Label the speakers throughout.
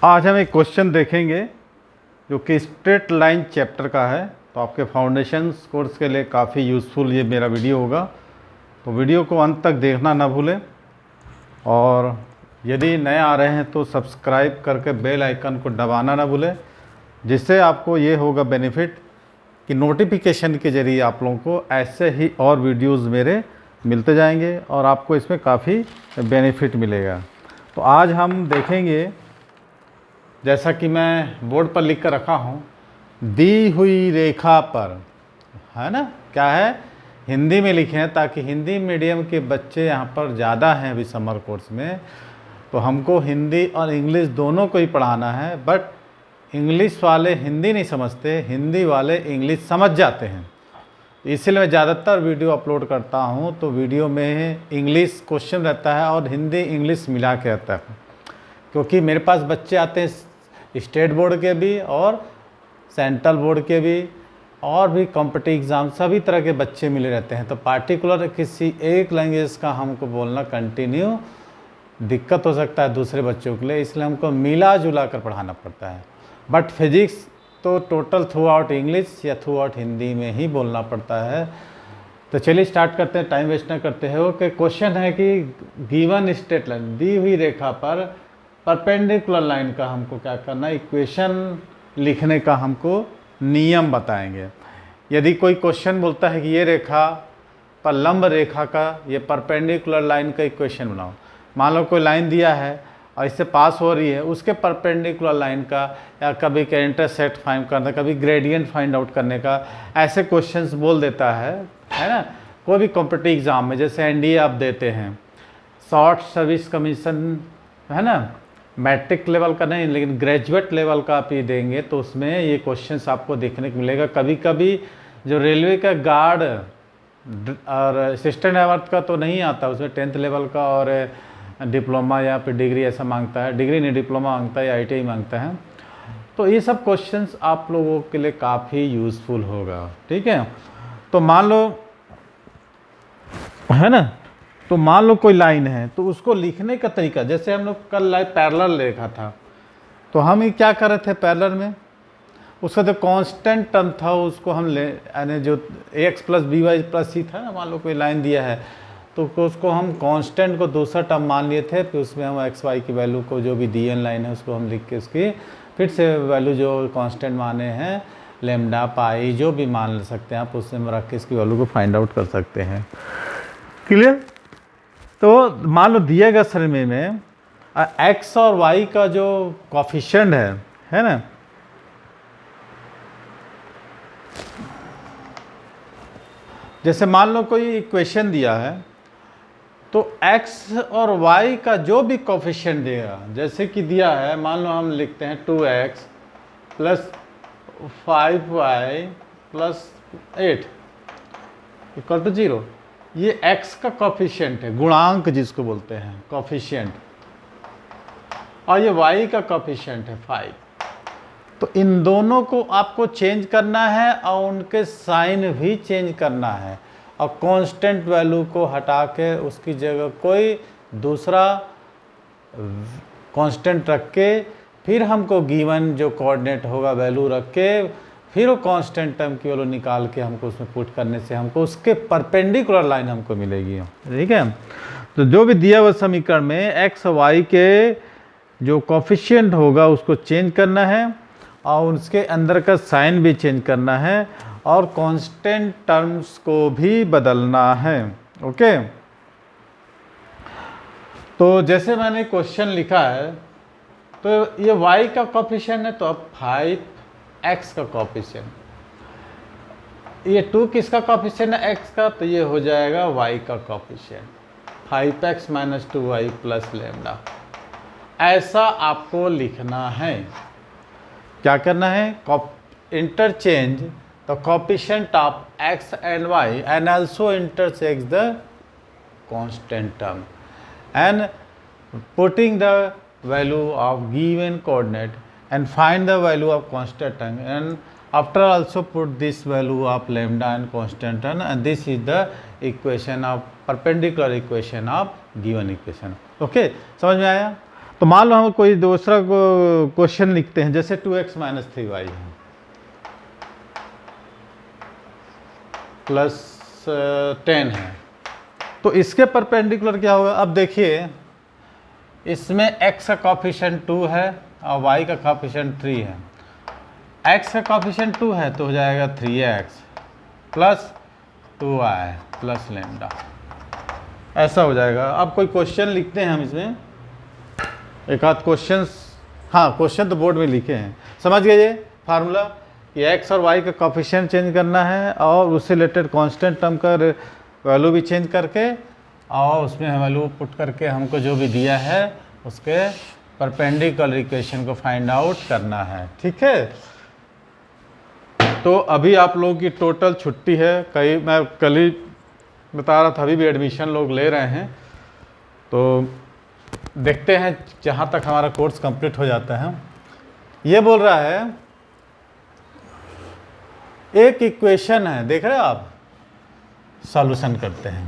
Speaker 1: आज हम एक क्वेश्चन देखेंगे जो कि स्ट्रेट लाइन चैप्टर का है। तो आपके फाउंडेशंस कोर्स के लिए काफ़ी यूज़फुल ये मेरा वीडियो होगा, तो वीडियो को अंत तक देखना ना भूलें। और यदि नए आ रहे हैं तो सब्सक्राइब करके बेल आइकन को दबाना ना भूलें, जिससे आपको ये होगा बेनिफिट कि नोटिफिकेशन के ज़रिए आप लोगों को ऐसे ही और वीडियोस मेरे मिलते जाएंगे और आपको इसमें काफ़ी बेनिफिट मिलेगा। तो आज हम देखेंगे, जैसा कि मैं बोर्ड पर लिख कर रखा हूँ, दी हुई रेखा पर, है ना, क्या है, हिंदी में लिखे हैं ताकि हिंदी मीडियम के बच्चे यहाँ पर ज़्यादा हैं अभी समर कोर्स में, तो हमको हिंदी और इंग्लिश दोनों को ही पढ़ाना है। बट इंग्लिश वाले हिंदी नहीं समझते, हिंदी वाले इंग्लिश समझ जाते हैं, इसलिए मैं ज़्यादातर वीडियो अपलोड करता हूँ तो वीडियो में इंग्लिश क्वेश्चन रहता है और हिंदी इंग्लिश मिला के रहता है, क्योंकि मेरे पास बच्चे आते हैं स्टेट बोर्ड के भी और सेंट्रल बोर्ड के भी और भी कॉम्पिटिटिव एग्ज़ाम, सभी तरह के बच्चे मिले रहते हैं। तो पार्टिकुलर किसी एक लैंग्वेज का हमको बोलना कंटिन्यू दिक्कत हो सकता है दूसरे बच्चों के लिए, इसलिए हमको मिला जुला कर पढ़ाना पड़ता है। बट फिजिक्स तो टोटल थ्रू आउट इंग्लिश या थ्रू आउट हिंदी में ही बोलना पड़ता है। तो चलिए स्टार्ट करते हैं, टाइम वेस्ट ना करते हो। कि क्वेश्चन है कि गिवन स्ट्रेट लाइन, दी हुई रेखा पर परपेंडिकुलर लाइन का हमको क्या करना है, इक्वेशन लिखने का हमको नियम बताएंगे। यदि कोई क्वेश्चन बोलता है कि ये रेखा पर लंब रेखा का, ये परपेंडिकुलर लाइन का इक्वेशन बनाओ, मान लो कोई लाइन दिया है और इससे पास हो रही है, उसके परपेंडिकुलर लाइन का, या कभी का इंटरसेक्ट फाइंड करना, कभी ग्रेडियंट फाइंड आउट करने का, ऐसे क्वेश्चंस बोल देता है ना। कोई भी कॉम्पिटिटिव एग्ज़ाम में, जैसे एनडीए आप देते हैं, शॉर्ट सर्विस कमीशन, है ना, मैट्रिक लेवल का नहीं लेकिन ग्रेजुएट लेवल का आप ये देंगे तो उसमें ये क्वेश्चंस आपको देखने को मिलेगा। कभी कभी जो रेलवे का गार्ड और असिस्टेंट ड्राइवर का तो नहीं आता, उसमें 10th लेवल का और डिप्लोमा या फिर डिग्री ऐसा मांगता है, डिग्री नहीं डिप्लोमा मांगता है या ITI मांगता है। तो ये सब क्वेश्चंस आप लोगों के लिए काफ़ी यूज़फुल होगा, ठीक है। तो मान लो, है ना, तो मान लो कोई लाइन है तो उसको लिखने का तरीका, जैसे हम लोग कल लाइन पैरेलल लिखा था, तो हम ये क्या कर रहे थे पैरेलल में, उसका जो कांस्टेंट टर्म था उसको हम ले, यानी जो ax + by + c था ना, मान लो कोई लाइन दिया है तो उसको हम कांस्टेंट को दूसरा टर्म मान लिए थे, फिर उसमें हम x y की वैल्यू को, जो भी दी लाइन है उसको हम लिख के उसकी फिर से वैल्यू जो कांस्टेंट माने हैं, लैम्डा पाई जो भी मान सकते हैं आप, उसमें रख के इसकी वैल्यू को फाइंड आउट कर सकते हैं। क्लियर। तो मान लो दिया गया समय में x और y का जो कॉफिशिएंट है ना, जैसे मान लो कोई इक्वेशन दिया है तो x और y का जो भी कॉफिशिएंट देगा, जैसे कि दिया है, मान लो हम लिखते हैं 2x + 5y + 8 = 0। ये x का कॉफिशिएंट है, गुणांक जिसको बोलते हैं कॉफिशिएंट, और ये y का कॉफिशिएंट है 5। तो इन दोनों को आपको चेंज करना है और उनके साइन भी चेंज करना है, और कांस्टेंट वैल्यू को हटा के उसकी जगह कोई दूसरा कांस्टेंट रख के, फिर हमको गिवन जो कोऑर्डिनेट होगा वैल्यू रख के, फिर वो कांस्टेंट टर्म की वैल्यू निकाल के हमको उसमें पुट करने से हमको उसके परपेंडिकुलर लाइन हमको मिलेगी, ठीक है। तो जो भी दिया हुआ समीकरण में x और y के जो कॉफिशिएंट होगा उसको चेंज करना है और उसके अंदर का साइन भी चेंज करना है और कांस्टेंट टर्म्स को भी बदलना है, ओके। तो जैसे मैंने क्वेश्चन लिखा है, तो ये y का कॉफिशिएंट है तो अब 5x का कॉफिशिएंट, ये 2 किसका कॉफिशिएंट है, x का, तो ये हो जाएगा y का कॉफिशिएंट, 5x - 2y + लैम्डा। ऐसा आपको लिखना है। क्या करना है, interchange the coefficient of x and y and also intersect the constant term and putting the value of given coordinate and find the value of constant term, and after also put this value of lambda and constant term, and this is the equation of perpendicular equation of given equation, okay. समझ में आया। तो मान लो हम कोई दूसरा question लिखते हैं, जैसे 2x माइनस 3y है प्लस 10 है, तो इसके परपेंडिकुलर क्या होगा। अब देखिए इसमें x का कॉफिशिएंट 2 है और y का कॉफिशिएंट 3 है। x का कॉफिशिएंट 2 है तो हो जाएगा 3x plus 2y plus lambda, ऐसा हो जाएगा। अब कोई क्वेश्चन लिखते हैं हम इसमें, एक आध क्वेश्चन, हाँ क्वेश्चन तो बोर्ड में लिखे हैं, समझ गए ये फार्मूला कि x और y का कॉफिशिएंट चेंज करना है और उससे रिलेटेड कांस्टेंट टर्म का वैल्यू भी चेंज करके और उसमें वैल्यू पुट करके हमको जो भी दिया है उसके परपेंडिकुलर इक्वेशन को फाइंड आउट करना है, ठीक है। तो अभी आप लोगों की टोटल छुट्टी है, मैं कल ही बता रहा था, अभी भी एडमिशन लोग ले रहे हैं, तो देखते हैं जहाँ तक हमारा कोर्स कंप्लीट हो जाता है। ये बोल रहा है एक इक्वेशन है, देख रहे हो आप, सॉल्यूशन करते हैं।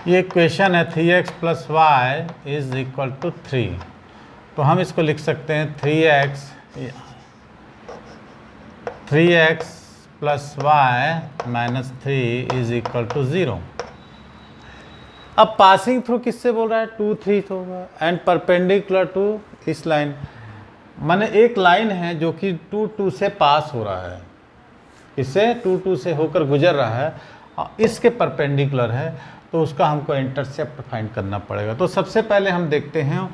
Speaker 1: ये इक्वेशन है 3x plus y is equal to 3, तो हम इसको लिख सकते हैं 3x plus y minus 3 is equal to 0। अब पासिंग थ्रू किससे बोल रहा है, 2 3 होगा एंड परपेंडिकुलर टू इस लाइन, माने एक लाइन है जो कि 2 2 से पास हो रहा है, इससे 2 2 से होकर गुजर रहा है और इसके परपेंडिकुलर है, तो उसका हमको इंटरसेप्ट फाइंड करना पड़ेगा। तो सबसे पहले हम देखते हैं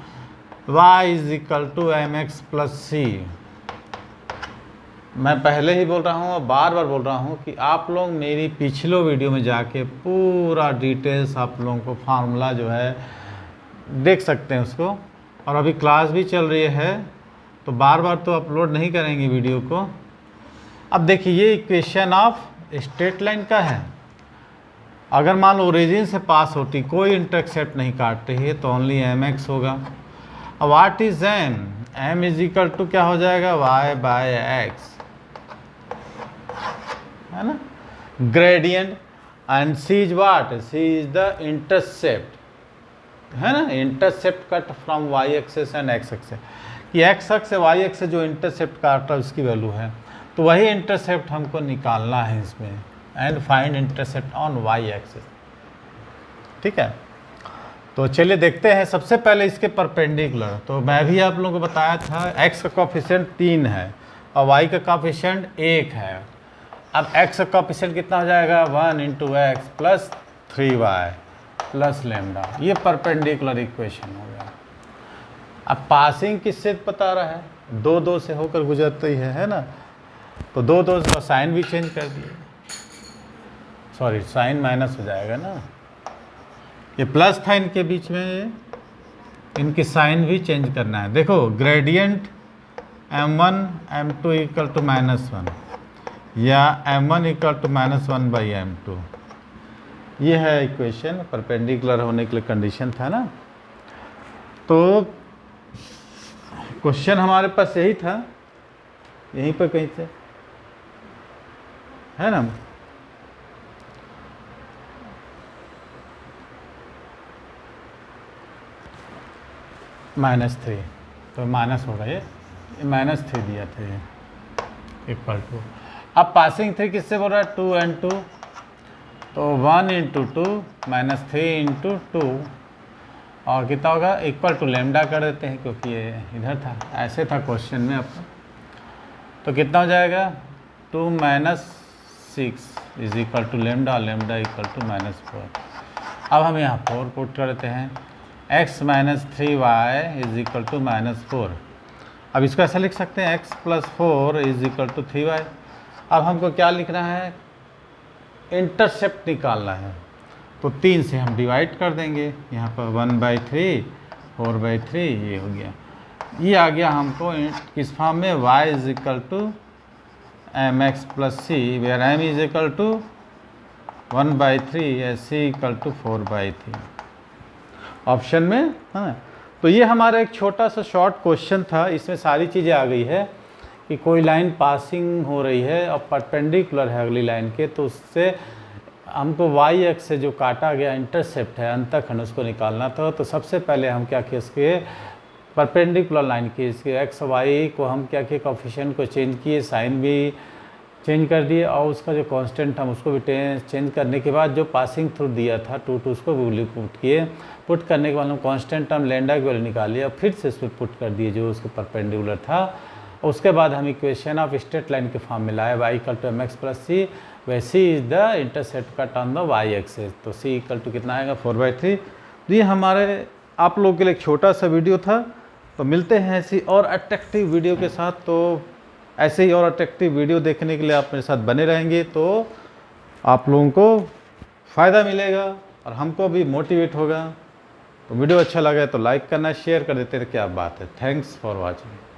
Speaker 1: y is equal to M x plus C. मैं पहले ही बोल रहा हूँ और बार बार बोल रहा हूँ कि आप लोग मेरी पिछलो वीडियो में जाके पूरा डिटेल्स आप लोगों को फार्मूला जो है देख सकते हैं उसको, और अभी क्लास भी चल रही है तो बार बार तो अपलोड नहीं करेंगे वीडियो को। अब देखिए ये इक्वेशन ऑफ स्ट्रेट लाइन का है, अगर मान लो ओरिजिन से पास होती, कोई इंटरसेप्ट नहीं काट रही है, तो ओनली एम एक्स होगा। अब what is m, m is equal to क्या हो जाएगा, वाई बाय एक्स, है ना, gradient, and c is what, c is the intercept, है ना, intercept cut from y axis and x axis, कि एक्स एक्स से वाई एक्स से जो इंटरसेप्ट काट रहा है उसकी वैल्यू है, तो वही इंटरसेप्ट हमको निकालना है इसमें, and find intercept on y axis, ठीक है। तो चलिए देखते हैं सबसे पहले इसके परपेंडिकुलर। तो मैं भी आप लोगों को बताया था x का कॉफिशिएंट 3 है और y का कॉफिशिएंट 1 है। अब x का कॉफिशिएंट कितना हो जाएगा, 1 into x plus 3y plus lambda, ये परपेंडिकुलर इक्वेशन हो गया। अब पासिंग किससे बता रहा है, 2 2 से होकर गुजरती है ना, तो 2 2 का साइन भी चेंज कर दिए, सॉरी साइन माइनस हो जाएगा ना, ये प्लस था इनके बीच में, इनकी साइन भी चेंज करना है। देखो gradient m1 m2 equal to -1 या m1 equal to -1 by m2, ये है इक्वेशन, परपेंडिकुलर होने के लिए कंडीशन था ना। तो क्वेश्चन हमारे पास यही था, यहीं पर कहीं से है ना। -3, तो माइनस होगा, ये -3 दिया था ये इक्वल टू। अब पासिंग 3 किससे बोल रहा है, 2 and 2, तो 1 इंटू 2 -3 इंटू 2 और कितना होगा, इक्वल टू लेमडा कर देते हैं क्योंकि ये इधर था, ऐसे था क्वेश्चन में आपका। तो कितना हो जाएगा, 2 - 6 is equal to lambda, lambda equal to -4। अब हम यहाँ 4 पुट कर देते हैं, x minus 3y is equal to -4। अब इसको ऐसा लिख सकते हैं x plus 4 is equal to 3y। अब हमको क्या लिखना है, इंटरसेप्ट निकालना है, तो 3 से हम डिवाइड कर देंगे, यहाँ पर 1/3 4/3 ये हो गया, ये आ गया हमको किस फॉर्म में, y is equal to M x plus c, where m is equal to 1/3 या c इक्वल टू 4/3 ऑप्शन में, है ना। तो ये हमारा एक छोटा सा शॉर्ट क्वेश्चन था, इसमें सारी चीज़ें आ गई है कि कोई लाइन पासिंग हो रही है और परपेंडिकुलर है अगली लाइन के, तो उससे हमको वाई एक्स से जो काटा गया इंटरसेप्ट है अंतःखंड उसको निकालना था। तो सबसे पहले हम क्या किए, इसके परपेंडिकुलर लाइन की इसके एक्स वाई को हम क्या किए, कोफिशिएंट को चेंज किए, साइन भी चेंज कर दिए और उसका जो कांस्टेंट हम उसको भी चेंज करने के बाद जो पासिंग थ्रू दिया था 2 उसको भी पुट किए। पुट करने के बाद हम कांस्टेंट टर्म लैम्डा की वैल्यू निकाली और फिर से इसमें पुट कर दिए जो उसके परपेंडिकुलर था। उसके बाद हम इक्वेशन ऑफ स्ट्रेट लाइन के फॉर्म में लाए y equal to M x plus c, where c is the intercept cut on the y axis. तो c इक्वल टू कितना आएगा 4/3। तो ये हमारे आप लोगों के लिए एक छोटा सा वीडियो था। तो मिलते हैं ऐसी और अट्रैक्टिव वीडियो के साथ। तो ऐसे ही और अट्रैक्टिव वीडियो देखने के लिए आप मेरे साथ बने रहेंगे तो आप लोगों को फ़ायदा मिलेगा और हमको भी मोटिवेट होगा। तो वीडियो अच्छा लगा तो लाइक करना, शेयर कर देते हैं, क्या बात है। Thanks for watching.